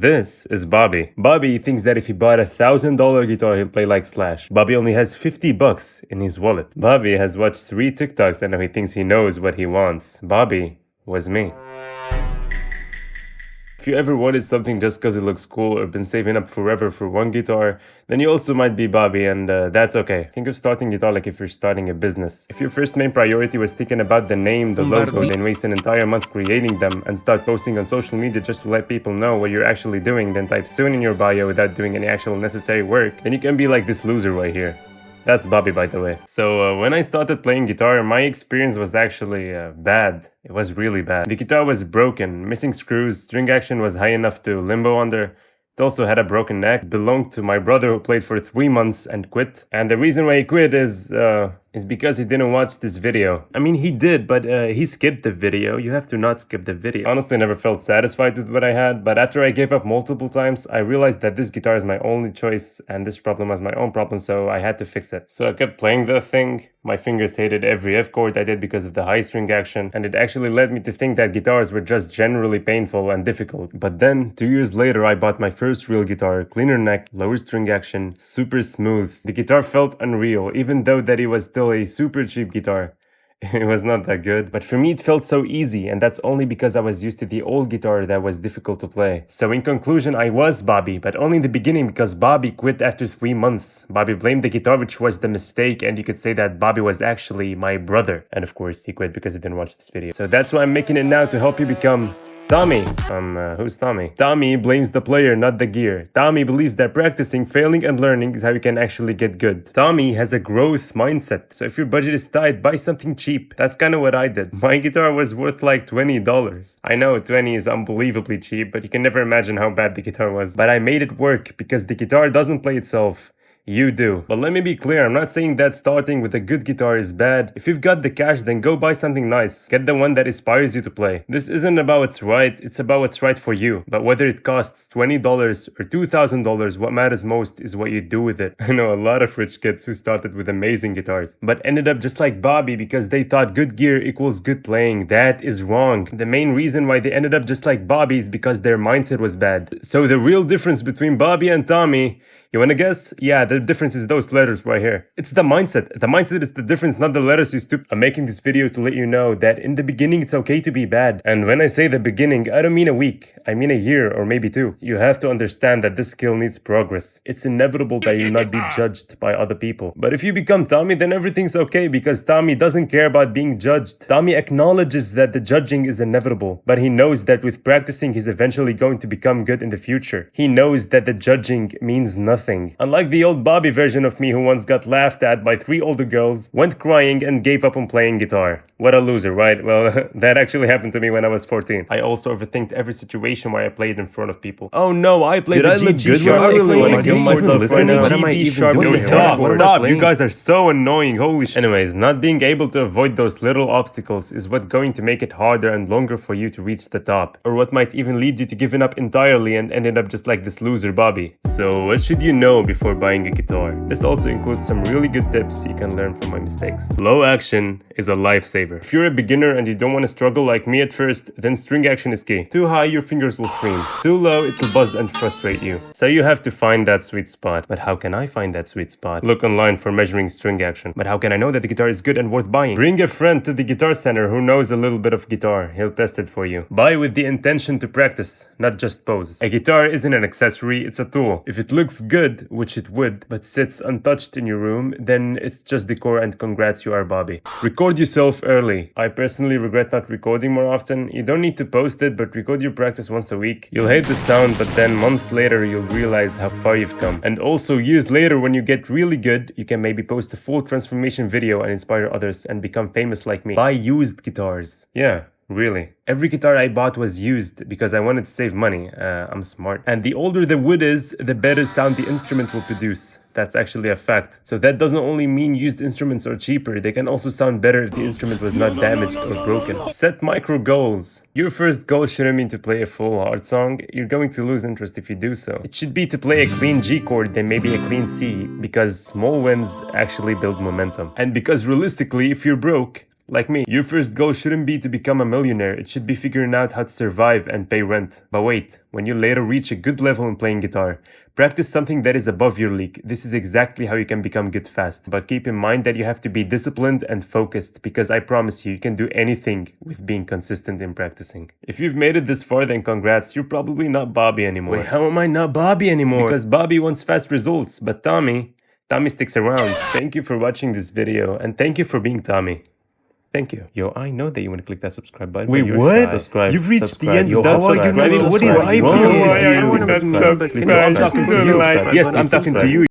This is Bobby. Bobby thinks that if he bought $1,000 guitar, he'll play like Slash. Bobby only has $50 in his wallet. Bobby has watched 3 TikToks and now he thinks he knows what he wants. Bobby was me. If you ever wanted something just because it looks cool or been saving up forever for one guitar, then you also might be Bobby, and that's okay. Think of starting guitar like if you're starting a business. If your first main priority was thinking about the name, the logo, then waste an entire month creating them and start posting on social media just to let people know what you're actually doing, then type soon in your bio without doing any actual necessary work, then you can be like this loser right here. That's Bobby, by the way. So when I started playing guitar, my experience was actually bad. It was really bad. The guitar was broken, missing screws, string action was high enough to limbo under. It also had a broken neck. It belonged to my brother who played for 3 months and quit. And the reason why he quit is because he didn't watch this video. I mean, he did, but he skipped the video. You have to not skip the video. Honestly, I never felt satisfied with what I had, but after I gave up multiple times, I realized that this guitar is my only choice and this problem was my own problem, so I had to fix it. So I kept playing the thing. My fingers hated every F chord I did because of the high string action, and it actually led me to think that guitars were just generally painful and difficult. But then, 2 years later, I bought my first real guitar, cleaner neck, lower string action, super smooth. The guitar felt unreal, even though that it was still a super cheap guitar. It was not that good, but for me it felt so easy, and that's only because I was used to the old guitar that was difficult to play. So in conclusion, I was Bobby, but only in the beginning because Bobby quit after 3 months. Bobby blamed the guitar, which was the mistake, and you could say that Bobby was actually my brother. And of course, he quit because he didn't watch this video. So that's why I'm making it now to help you become Tommy. Who's Tommy? Tommy blames the player, not the gear. Tommy believes that practicing, failing, and learning is how you can actually get good. Tommy has a growth mindset, so if your budget is tight, buy something cheap. That's kind of what I did. My guitar was worth like $20. I know 20 is unbelievably cheap, but you can never imagine how bad the guitar was. But I made it work because the guitar doesn't play itself. You do. But let me be clear, I'm not saying that starting with a good guitar is bad. If you've got the cash, then go buy something nice. Get the one that inspires you to play. This isn't about what's right, it's about what's right for you. But whether it costs $20 or $2,000, what matters most is what you do with it. I know a lot of rich kids who started with amazing guitars, but ended up just like Bobby because they thought good gear equals good playing. That is wrong. The main reason why they ended up just like Bobby is because their mindset was bad. So the real difference between Bobby and Tommy, you wanna guess? Yeah, the difference is those letters right here. It's the mindset. The mindset is the difference, not the letters, you stupid. I'm making this video to let you know that in the beginning it's okay to be bad. And when I say the beginning, I don't mean a week. I mean a year or maybe 2. You have to understand that this skill needs progress. It's inevitable that you'll not be judged by other people. But if you become Tommy, then everything's okay because Tommy doesn't care about being judged. Tommy acknowledges that the judging is inevitable, but he knows that with practicing, he's eventually going to become good in the future. He knows that the judging means nothing. Unlike the old Bobby version of me who once got laughed at by 3 older girls, went crying and gave up on playing guitar. What a loser, right? Well, that actually happened to me when I was 14. I also overthinked every situation where I played in front of people. Oh no, I played the G sharp. I really want to kill myself right now. What am I even doing? Stop, you guys are so annoying, holy shit. Anyways, not being able to avoid those little obstacles is what's going to make it harder and longer for you to reach the top. Or what might even lead you to giving up entirely and ending up just like this loser Bobby. So what should you know before buying a guitar? This also includes some really good tips you can learn from my mistakes. Low action is a lifesaver. If you're a beginner and you don't want to struggle like me at first, then string action is key. Too high, your fingers will scream. Too low, it will buzz and frustrate you. So you have to find that sweet spot. But how can I find that sweet spot? Look online for measuring string action. But how can I know that the guitar is good and worth buying? Bring a friend to the guitar center who knows a little bit of guitar. He'll test it for you. Buy with the intention to practice, not just pose. A guitar isn't an accessory, it's a tool. If it looks good, which it would, but sits untouched in your room, then it's just decor and congrats, you are Bobby. Record yourself early. I personally regret not recording more often. You don't need to post it, but record your practice once a week. You'll hate the sound, but then months later you'll realize how far you've come. And also years later when you get really good, you can maybe post a full transformation video and inspire others and become famous like me. Buy used guitars. Yeah. Really. Every guitar I bought was used because I wanted to save money. I'm smart. And the older the wood is, the better sound the instrument will produce. That's actually a fact. So that doesn't only mean used instruments are cheaper, they can also sound better if the instrument was not damaged or broken. Set micro goals. Your first goal shouldn't mean to play a full hard song. You're going to lose interest if you do so. It should be to play a clean G chord, then maybe a clean C, because small wins actually build momentum. And because realistically, if you're broke, Like me. Your first goal shouldn't be to become a millionaire, it should be figuring out how to survive and pay rent. But wait, when you later reach a good level in playing guitar, practice something that is above your league. This is exactly how you can become good fast. But keep in mind that you have to be disciplined and focused, because I promise you can do anything with being consistent in practicing. If you've made it this far, then congrats, you're probably not Bobby anymore. Wait, how am I not Bobby anymore? Because Bobby wants fast results, but Tommy sticks around. Thank you for watching this video, and thank you for being Tommy. Thank you. Yo, I know that you want to click that subscribe button. Wait, what? Subscribe. You've reached the end without without subscribing? What is wrong with you? Yes, I'm talking to you.